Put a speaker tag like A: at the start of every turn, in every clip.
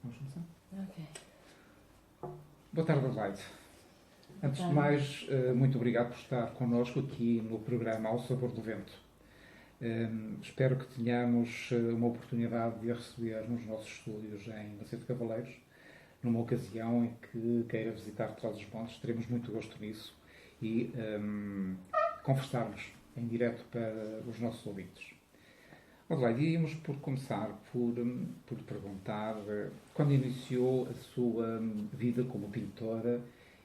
A: Vamos começar?
B: Ok.
A: Boa tarde, Adelaide. Antes de mais, muito obrigado por estar connosco aqui no programa Ao Sabor do Vento. Espero que tenhamos uma oportunidade de a receber nos nossos estúdios em Macedo de Cavaleiros, numa ocasião em que queira visitar Trás-os-Montes. Teremos muito gosto nisso e conversarmos em direto para os nossos ouvintes. Adelaide, iríamos por começar por perguntar quando iniciou a sua vida como pintora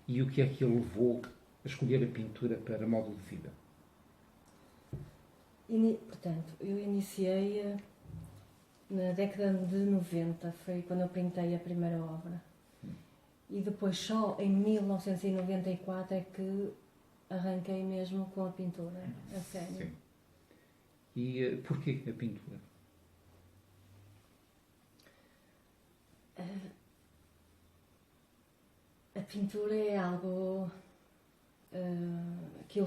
A: e o que é que a levou a escolher a pintura para modo de vida.
B: Portanto, eu iniciei na década de 90, foi quando eu pintei a primeira obra. E depois só em 1994 é que arranquei mesmo com a pintura, a sério.
A: Sim. E porquê a pintura?
B: A pintura é algo que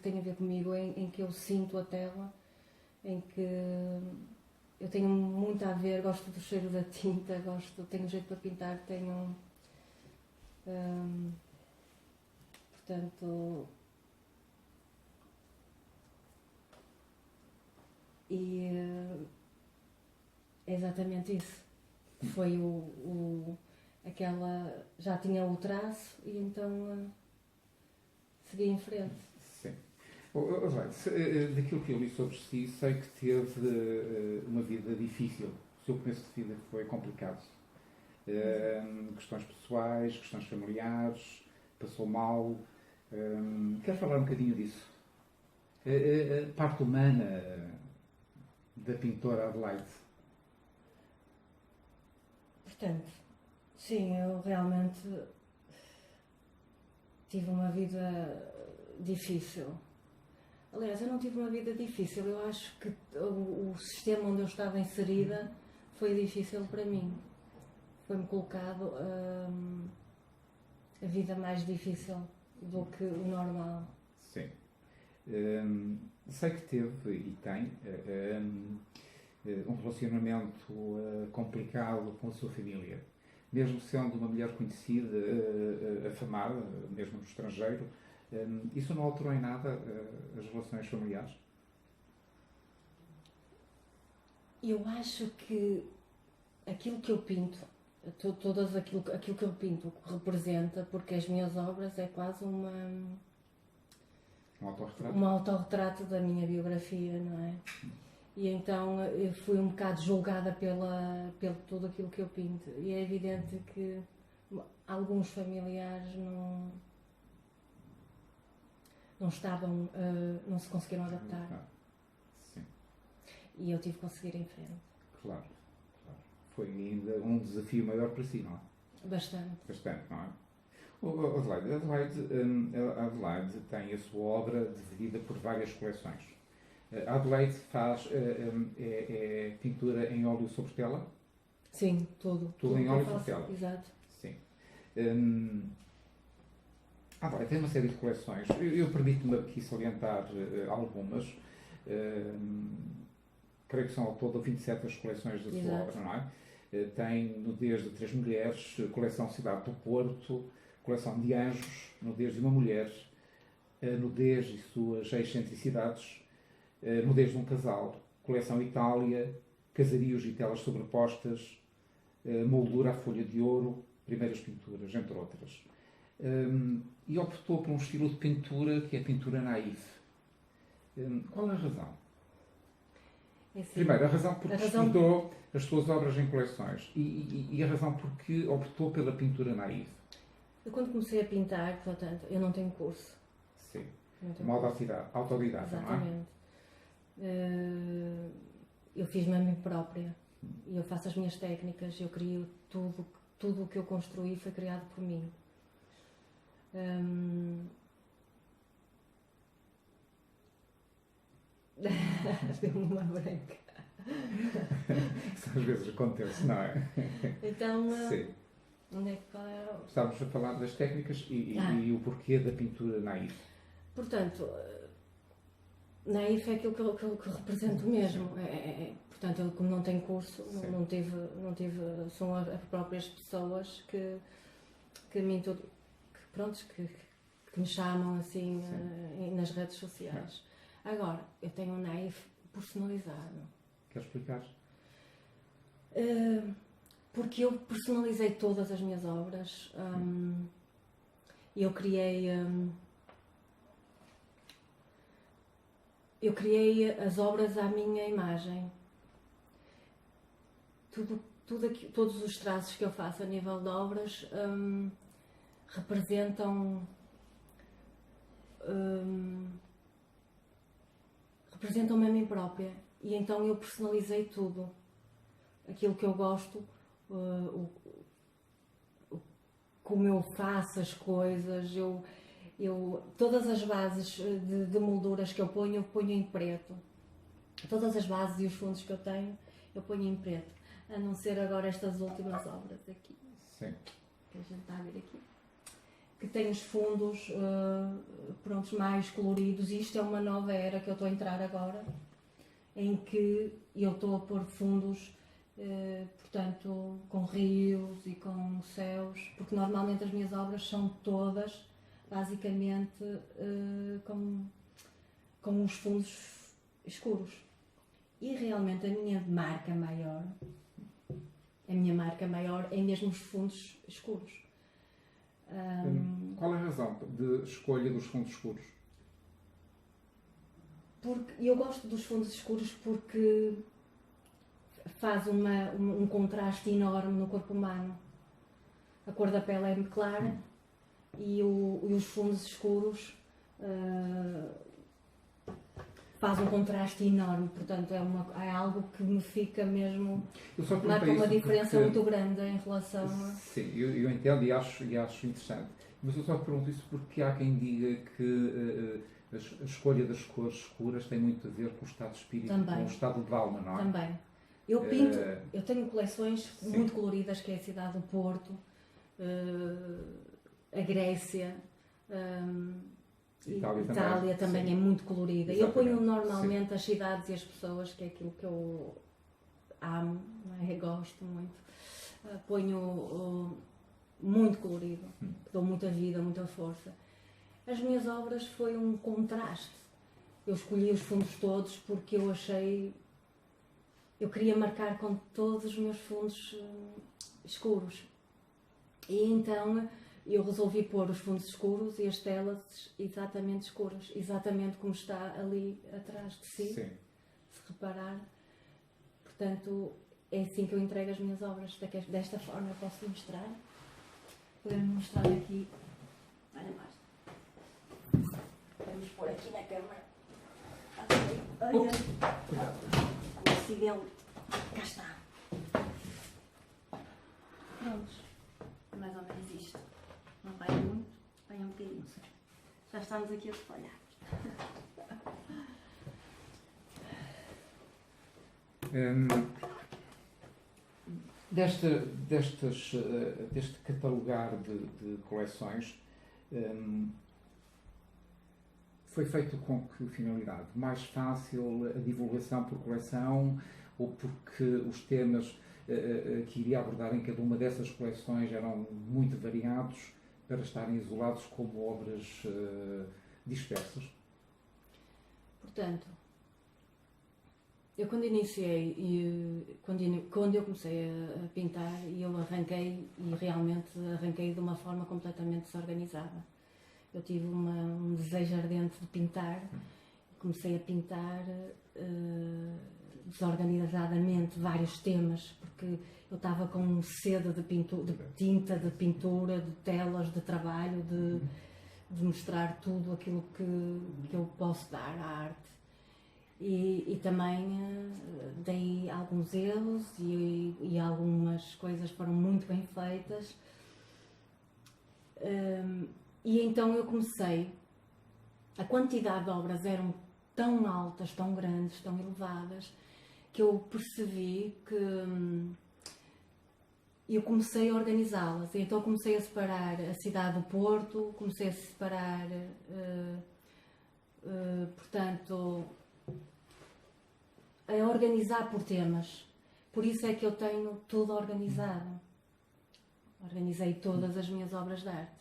B: tem a ver comigo, em que eu sinto a tela, em que eu tenho muito a ver, gosto do cheiro da tinta, tenho jeito para pintar, portanto, e é exatamente isso. Foi já tinha o traço e então segui em frente.
A: Sim. Daquilo que eu li sobre si, sei que teve uma vida difícil. O seu começo de vida foi complicado. Questões pessoais, questões familiares, passou mal. Quer falar um bocadinho disso? A parte humana da pintora Adelaide.
B: Portanto, sim, eu realmente tive uma vida difícil. Aliás, eu não tive uma vida difícil, eu acho que o sistema onde eu estava inserida foi difícil para mim. Foi-me colocado a vida mais difícil do que o normal.
A: Sim. Sei que teve e tem um relacionamento complicado com a sua família. Mesmo sendo uma mulher conhecida, afamada, mesmo no estrangeiro, isso não alterou em nada as relações familiares?
B: Eu acho que aquilo que eu pinto, aquilo que eu pinto representa, porque as minhas obras é quase um autorretrato da minha biografia, não é? E então eu fui um bocado julgada pelo tudo aquilo que eu pinto. E é evidente que alguns familiares não se conseguiram adaptar.
A: Sim.
B: E eu tive que conseguir em frente.
A: Claro. Foi ainda um desafio maior para si, não é?
B: Bastante,
A: não é? Adelaide tem a sua obra dividida por várias coleções. A Adelaide faz pintura em óleo sobre tela?
B: Sim, tudo.
A: Tudo em óleo sobre tela?
B: Exato.
A: Sim. Adelaide tem uma série de coleções. Eu permito-me aqui salientar algumas. Creio que são ao todo 27 as coleções da sua obra, não é? Tem nudez de 3 mulheres, coleção Cidade do Porto, coleção de anjos, nudez de uma mulher, nudez e suas excentricidades, nudez de um casal, coleção Itália, casarios e telas sobrepostas, moldura à folha de ouro, primeiras pinturas, entre outras. E optou por um estilo de pintura que é a pintura naif. Qual é a razão?
B: Assim,
A: primeiro, a razão porque estudou as suas obras em coleções e a razão porque optou pela pintura naif.
B: Eu quando comecei a pintar, portanto, eu não tenho curso.
A: Sim. Uma autodidata, não é?
B: Exatamente. Eu fiz-me a mim própria. E eu faço as minhas técnicas, eu crio tudo o que eu construí foi criado por mim. Deu-me uma branca.
A: Isso às vezes acontece, não é?
B: Então,
A: sim.
B: Onde é que era?
A: Estávamos a falar das técnicas e o porquê da pintura naif.
B: Portanto, naif é aquilo que eu represento mesmo. Portanto, eu, como não tenho curso, não tive, são as próprias pessoas que me chamam assim nas redes sociais. Agora, eu tenho um naif personalizado.
A: Quer explicar?
B: Porque eu personalizei todas as minhas obras. Eu criei as obras à minha imagem. Todos os traços que eu faço a nível de obras representam a mim própria. E então eu personalizei tudo. Aquilo que eu gosto, como eu faço as coisas, todas as bases de molduras que eu ponho em preto. Todas as bases e os fundos que eu tenho, eu ponho em preto. A não ser agora estas últimas obras aqui.
A: Sim.
B: Que a gente está a ver aqui. Que tem os fundos mais coloridos. E isto é uma nova era que eu estou a entrar agora, em que eu estou a pôr fundos, portanto, com rios e com céus, porque normalmente as minhas obras são todas, basicamente, com os fundos escuros. E realmente a minha marca maior é mesmo os fundos escuros.
A: Qual é a razão de escolha dos fundos escuros?
B: Porque eu gosto dos fundos escuros porque faz um contraste enorme no corpo humano. A cor da pele é clara e os fundos escuros faz um contraste enorme, portanto é algo que me fica mesmo, marca uma diferença muito grande em relação a...
A: Sim, eu entendo e acho interessante, mas eu só pergunto isso porque há quem diga que a escolha das cores escuras tem muito a ver com o estado de espírito,
B: também,
A: com o estado de alma, não é?
B: Também. Eu pinto, eu tenho coleções muito coloridas, que é a cidade do Porto, a Grécia, Itália também é muito colorida.
A: Exatamente.
B: Eu ponho normalmente as cidades e as pessoas, que é aquilo que eu amo, não é? Gosto muito. Ponho muito colorido, dou muita vida, muita força. As minhas obras foi um contraste. Eu escolhi os fundos todos porque eu queria marcar com todos os meus fundos escuros. E então eu resolvi pôr os fundos escuros e as telas exatamente escuras, exatamente como está ali atrás de si,
A: Sim.
B: se reparar. Portanto, é assim que eu entrego as minhas obras, desta forma eu posso mostrar. Podemos mostrar aqui, olha mais, podemos pôr aqui na câmara. Olha, o acidente, cá está. Prontos, mais ou menos isto. Não vai muito, vai um bocadinho. Já estamos aqui a espalhar.
A: Deste catalogar de coleções, foi feito com que finalidade? Mais fácil a divulgação por coleção ou porque os temas que iria abordar em cada uma dessas coleções eram muito variados para estarem isolados como obras dispersas?
B: Portanto, eu quando iniciei e quando eu comecei a pintar, eu realmente arranquei de uma forma completamente desorganizada. Eu tive um desejo ardente de pintar, comecei a pintar desorganizadamente vários temas, porque eu estava com sede de tinta, de pintura, de telas, de trabalho, de mostrar tudo aquilo que eu posso dar à arte. E também dei alguns erros e algumas coisas foram muito bem feitas. E então eu comecei, a quantidade de obras eram tão altas, tão grandes, tão elevadas, que eu percebi que eu comecei a organizá-las. Então comecei a separar a cidade do Porto, comecei a separar portanto, a organizar por temas. Por isso é que eu tenho tudo organizado. Organizei todas as minhas obras de arte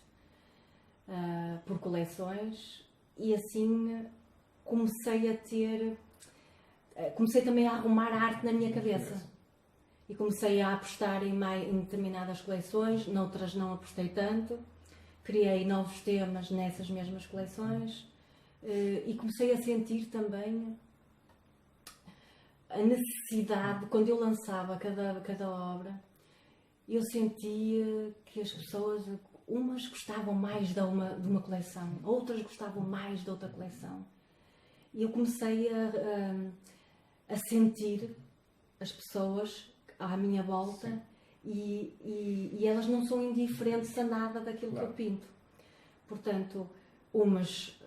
B: por coleções e assim comecei também a arrumar a arte na minha cabeça. E comecei a apostar em determinadas coleções, noutras não apostei tanto. Criei novos temas nessas mesmas coleções e comecei a sentir também a necessidade, quando eu lançava cada obra, eu sentia que as pessoas, umas gostavam mais de uma coleção, outras gostavam mais de outra coleção. E eu comecei a sentir as pessoas à minha volta e elas não são indiferentes a nada daquilo que eu pinto. Portanto, umas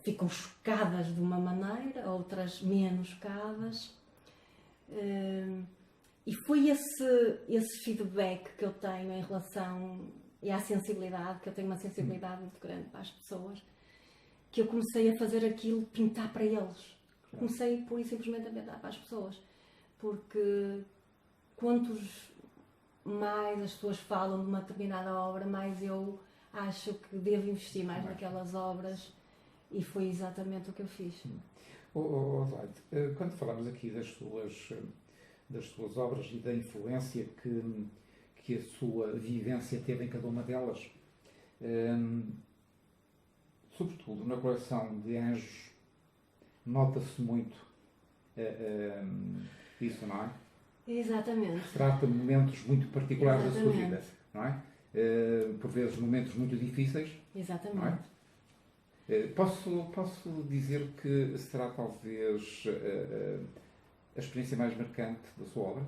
B: ficam chocadas de uma maneira, outras menos chocadas. E foi esse feedback que eu tenho em relação e à sensibilidade, que eu tenho uma sensibilidade muito grande para as pessoas, que eu comecei a fazer aquilo, pintar para eles. Comecei pura e simplesmente a pintar para as pessoas, porque quantos mais as pessoas falam de uma determinada obra, mais eu acho que devo investir mais naquelas obras, e foi exatamente o que eu fiz.
A: Adelaide, quando falamos aqui das suas obras e da influência que a sua vivência teve em cada uma delas, sobretudo na coleção de Anjos, nota-se muito isso, não é?
B: Exatamente.
A: Trata momentos muito particulares da sua vida, não é? Por vezes momentos muito difíceis.
B: Exatamente.
A: Não é? Posso dizer que será talvez a experiência mais marcante da sua obra,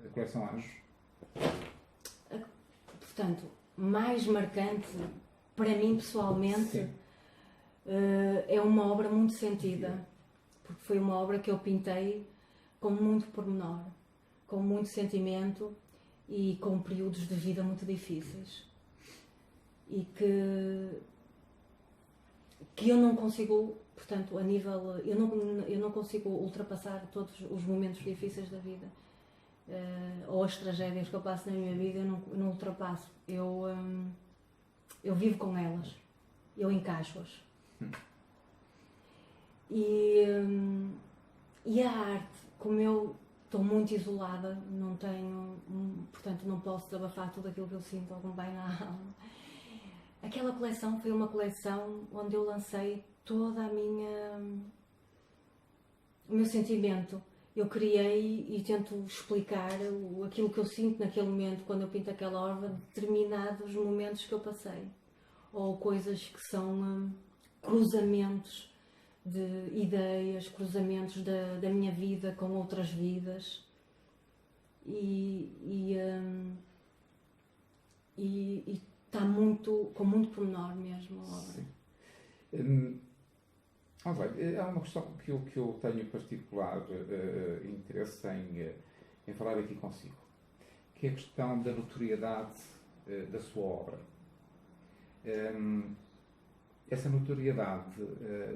A: a coleção Anjos?
B: Portanto, mais marcante para mim pessoalmente é uma obra muito sentida, porque foi uma obra que eu pintei com muito pormenor, com muito sentimento e com períodos de vida muito difíceis, e que eu não consigo, portanto, a nível, eu não consigo ultrapassar todos os momentos difíceis da vida, ou as tragédias que eu passo na minha vida, eu não ultrapasso. Eu vivo com elas, eu encaixo-as. E a arte, como eu estou muito isolada, não tenho, portanto não posso desabafar tudo aquilo que eu sinto ou que me vai na alma. Aquela coleção foi uma coleção onde eu lancei toda o meu sentimento. Eu criei e tento explicar aquilo que eu sinto naquele momento, quando eu pinto aquela obra, determinados momentos que eu passei. Ou coisas que são cruzamentos de ideias, cruzamentos da minha vida com outras vidas. E está com muito pormenor mesmo a obra.
A: Há uma questão que eu tenho particular interesse em falar aqui consigo, que é a questão da notoriedade da sua obra. Essa notoriedade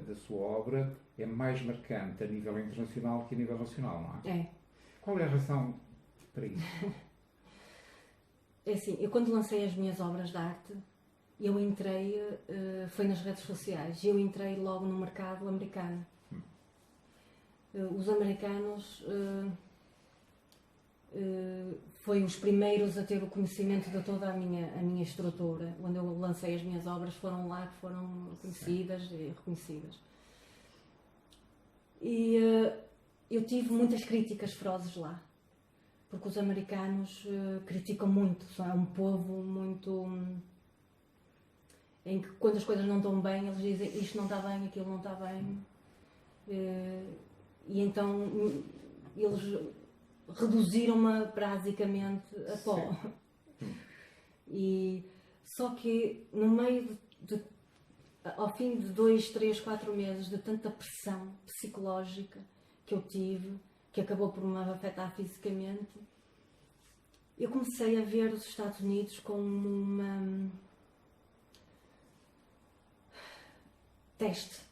A: da sua obra é mais marcante a nível internacional que a nível nacional, não é?
B: É.
A: Qual é a razão para isso?
B: É assim, eu quando lancei as minhas obras de arte, eu entrei, foi nas redes sociais, eu entrei logo no mercado americano. Os americanos foi os primeiros a ter o conhecimento de toda a minha estrutura. Quando eu lancei as minhas obras, foram lá que foram conhecidas e reconhecidas. E eu tive muitas críticas ferozes lá, porque os americanos criticam muito, é um povo muito... em que quando as coisas não estão bem, eles dizem isto não está bem, aquilo não está bem. E então eles reduziram-me basicamente a pó. E só que no meio ao fim de 2, 3, 4 meses de tanta pressão psicológica que eu tive, que acabou por me afetar fisicamente, eu comecei a ver os Estados Unidos como um teste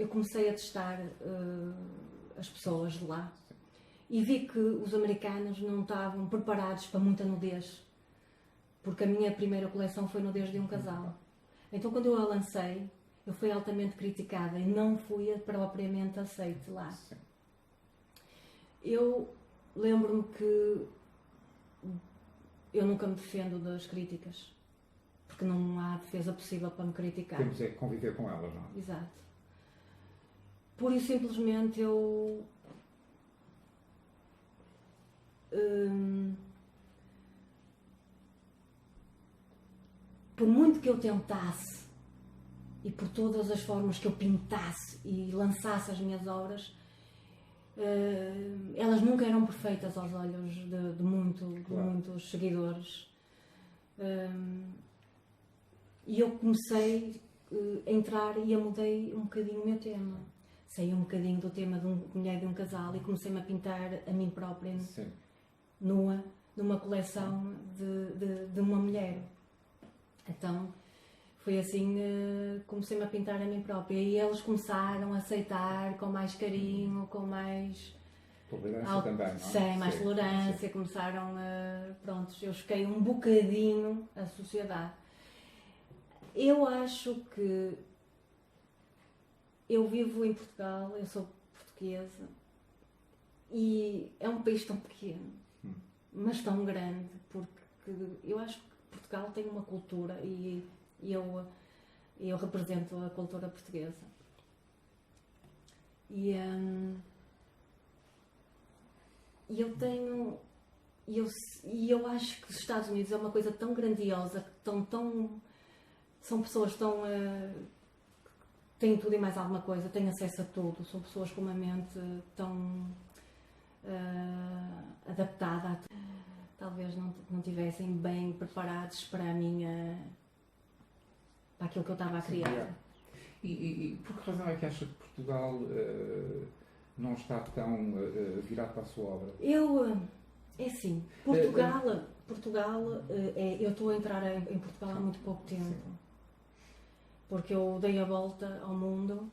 B: eu comecei a testar as pessoas de lá e vi que os americanos não estavam preparados para muita nudez, porque a minha primeira coleção foi nudez de um casal. Então, quando eu a lancei, eu fui altamente criticada e não fui propriamente aceite lá.
A: Sim.
B: Eu lembro-me que eu nunca me defendo das críticas, porque não há defesa possível para me criticar.
A: Temos é que conviver com elas, não é?
B: Exato. Pura e simplesmente eu por muito que eu tentasse e por todas as formas que eu pintasse e lançasse as minhas obras, elas nunca eram perfeitas aos olhos de muitos seguidores. E eu comecei a entrar e eu mudei um bocadinho o meu tema. Saí um bocadinho do tema de mulher de um casal e comecei-me a pintar a mim própria,
A: Sim.
B: nua, numa coleção de uma mulher. Então, foi assim, comecei-me a pintar a mim própria e eles começaram a aceitar com mais carinho, com mais
A: Tolerância também, não é?
B: Sim, mais
A: Sim,
B: tolerância,
A: sim.
B: começaram a... Pronto, eu choquei um bocadinho a sociedade. Eu acho que eu vivo em Portugal, eu sou portuguesa e é um país tão pequeno, mas tão grande, porque eu acho que Portugal tem uma cultura e eu represento a cultura portuguesa. E eu acho que os Estados Unidos é uma coisa tão grandiosa, são pessoas tão têm tudo e mais alguma coisa, têm acesso a tudo, são pessoas com uma mente tão adaptada a tudo. Talvez não tivessem bem preparados para para aquilo que eu estava a criar.
A: E por que razão é que acha que Portugal não está tão virado para a sua obra?
B: É assim, Portugal, eu estou a entrar em Portugal há muito pouco tempo.
A: Sim.
B: Porque eu dei a volta ao mundo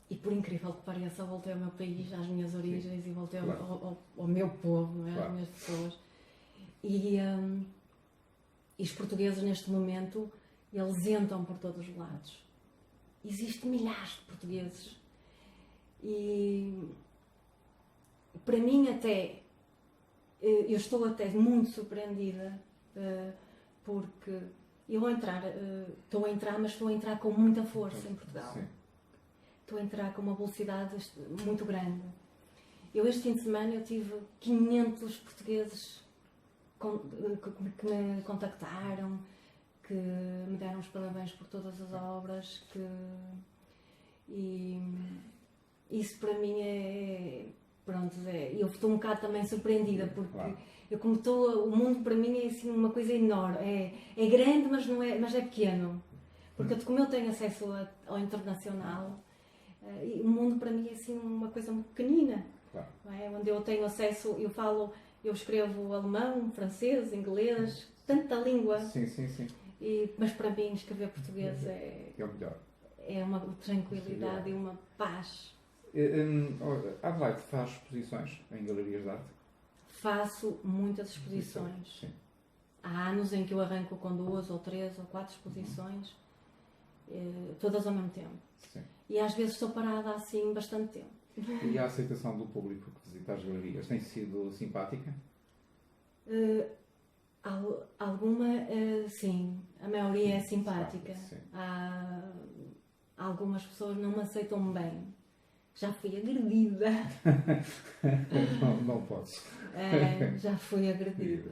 B: e, por incrível que pareça, voltei ao meu país, às minhas origens. Sim. E voltei ao meu povo, não é? Claro. Às minhas pessoas. E os portugueses, neste momento, eles entram por todos os lados. Existem milhares de portugueses. E, para mim, até, eu estou até muito surpreendida, porque eu estou a entrar, mas estou a entrar com muita força em Portugal. Sim. Estou a entrar com uma velocidade muito grande. Este fim de semana eu tive 500 portugueses que me contactaram, que me deram os parabéns por todas as obras, e isso para mim eu estou um bocado também surpreendida, porque claro. O mundo para mim é assim uma coisa enorme, é grande, mas é pequeno, porque como eu tenho acesso ao internacional, o mundo para mim é assim uma coisa muito pequenina, claro. Não é? Onde eu tenho acesso, eu escrevo alemão, francês, inglês, tanta língua.
A: Sim.
B: Mas para mim escrever português é
A: o melhor.
B: É uma tranquilidade e uma paz.
A: Adelaide faz exposições em galerias de arte?
B: Faço muitas exposições.
A: Sim.
B: Há anos em que eu arranco com 2 ou 3 ou 4 exposições, todas ao mesmo tempo.
A: Sim.
B: E às vezes estou parada assim bastante tempo.
A: E a aceitação do público que visita as galerias tem sido simpática?
B: Alguma, sim. A maioria é simpática.
A: Há
B: algumas pessoas não me aceitam bem. Já fui agredida.
A: não posso.
B: Já fui agredida.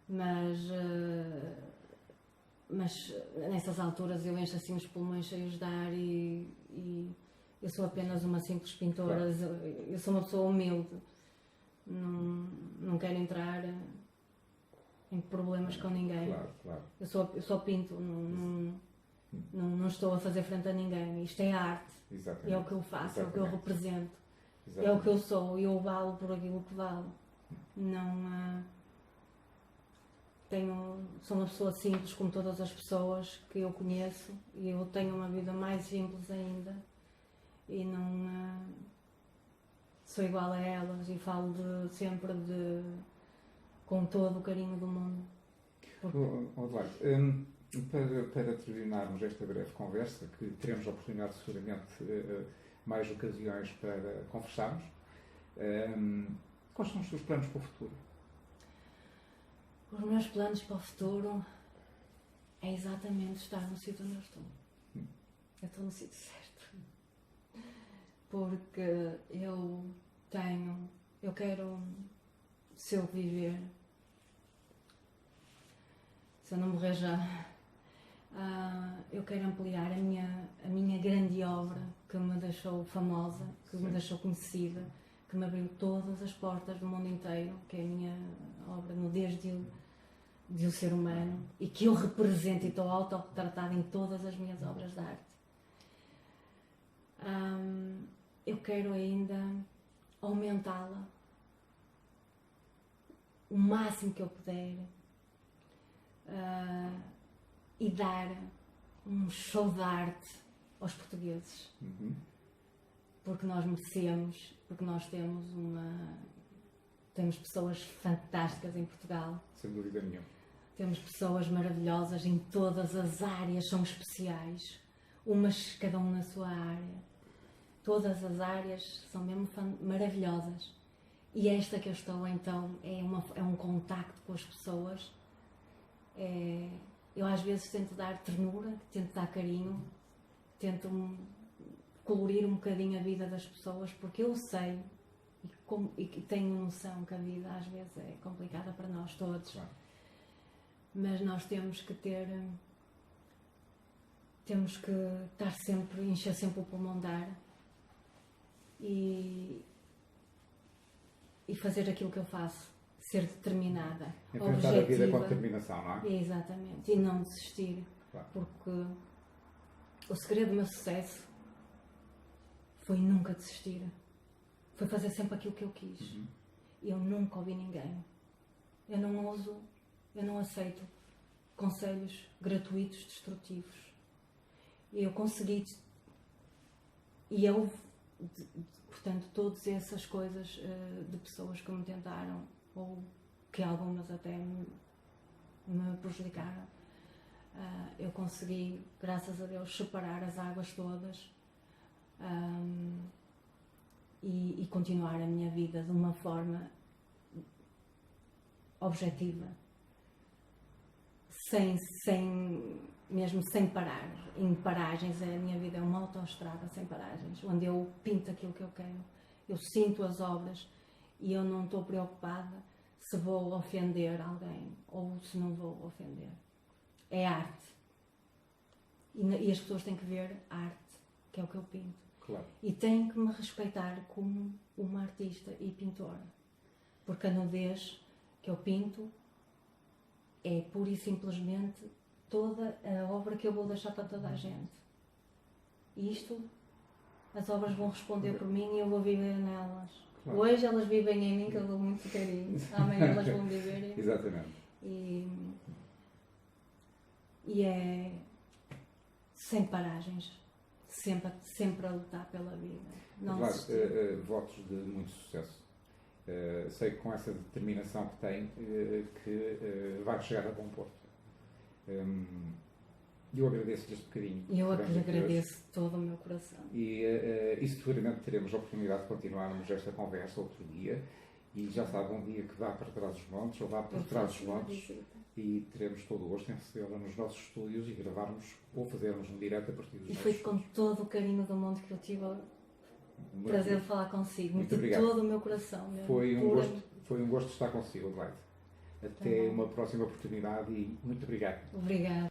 B: Mas nessas alturas eu encho assim os pulmões cheios de ar e eu sou apenas uma simples pintora. Claro. Eu sou uma pessoa humilde. Não quero entrar em problemas com ninguém.
A: Claro.
B: Eu só pinto, não estou a fazer frente a ninguém. Isto é arte.
A: Exatamente.
B: É o que eu faço, é o que eu represento.
A: Exatamente.
B: É o que eu sou e eu valo por aquilo que valo. sou uma pessoa simples como todas as pessoas que eu conheço e eu tenho uma vida mais simples ainda e não sou igual a elas e falo sempre com todo o carinho do mundo.
A: Adelaide, para terminarmos esta breve conversa, que teremos a oportunidade seguramente mais ocasiões para conversarmos, quais são os seus planos para o futuro?
B: Os meus planos para o futuro é exatamente estar no sítio onde eu estou. Eu estou no sítio certo. Porque eu quero, se eu viver, se eu não morrer já, eu quero ampliar a minha grande obra que me deixou famosa, que me deixou conhecida, que me abriu todas as portas do mundo inteiro, que é a minha obra no desde o ser humano e que eu represento e estou autorretratada em todas as minhas obras de arte. Eu quero ainda aumentá-la o máximo que eu puder e dar um show de arte aos portugueses. Porque nós merecemos, porque nós temos pessoas fantásticas em Portugal.
A: Sem dúvida nenhuma.
B: Temos pessoas maravilhosas em todas as áreas, são especiais, cada um na sua área. Todas as áreas são mesmo maravilhosas. E esta que eu estou, então, é um contacto com as pessoas. Eu às vezes tento dar ternura, tento dar carinho, tento colorir um bocadinho a vida das pessoas, porque eu sei e tenho noção que a vida às vezes é complicada para nós todos.
A: Claro.
B: Mas nós temos que estar sempre, encher sempre o pulmão de ar e fazer aquilo que eu faço, ser determinada,
A: enfrentar a vida com determinação, não é?
B: Exatamente, e não desistir,
A: claro.
B: Porque o segredo do meu sucesso foi nunca desistir, foi fazer sempre aquilo que eu quis. Eu nunca ouvi ninguém, eu não aceito conselhos gratuitos, destrutivos. E eu consegui, portanto, todas essas coisas de pessoas que me tentaram, ou que algumas até me prejudicaram, eu consegui, graças a Deus, separar as águas todas e continuar a minha vida de uma forma objetiva. Mesmo sem parar, em paragens. A minha vida é uma autoestrada sem paragens, onde eu pinto aquilo que eu quero, eu sinto as obras e eu não estou preocupada se vou ofender alguém ou se não vou ofender. É arte e as pessoas têm que ver arte, que é o que eu pinto.
A: Claro.
B: E têm que me respeitar como uma artista e pintora, porque a nudez que eu pinto é pura e simplesmente toda a obra que eu vou deixar para toda a gente. E as obras vão responder por mim e eu vou viver nelas. Claro. Hoje elas vivem em mim, que eu dou muito carinho. Amanhã elas vão viver em mim.
A: Exatamente.
B: E é sem paragens, sempre a lutar pela vida. Não
A: votos de muito sucesso. Sei que com essa determinação que tem, que vai chegar a bom porto. Eu agradeço-lhe este bocadinho.
B: Eu agradeço todo o meu coração.
A: E seguramente teremos a oportunidade de continuarmos esta conversa outro dia. E já sabe, um dia que vá para trás dos montes, ou vá por trás dos montes, e teremos todo o gosto em recebê-la nos nossos estúdios e gravarmos ou fazermos um direto a partir dos nossos
B: estúdios. E foi com todo o carinho do mundo que eu tive o prazer de falar consigo.
A: Muito
B: obrigado. Todo o meu coração.
A: Foi um gosto estar consigo, Adelaide. Até uma próxima oportunidade e muito obrigado.
B: Obrigada.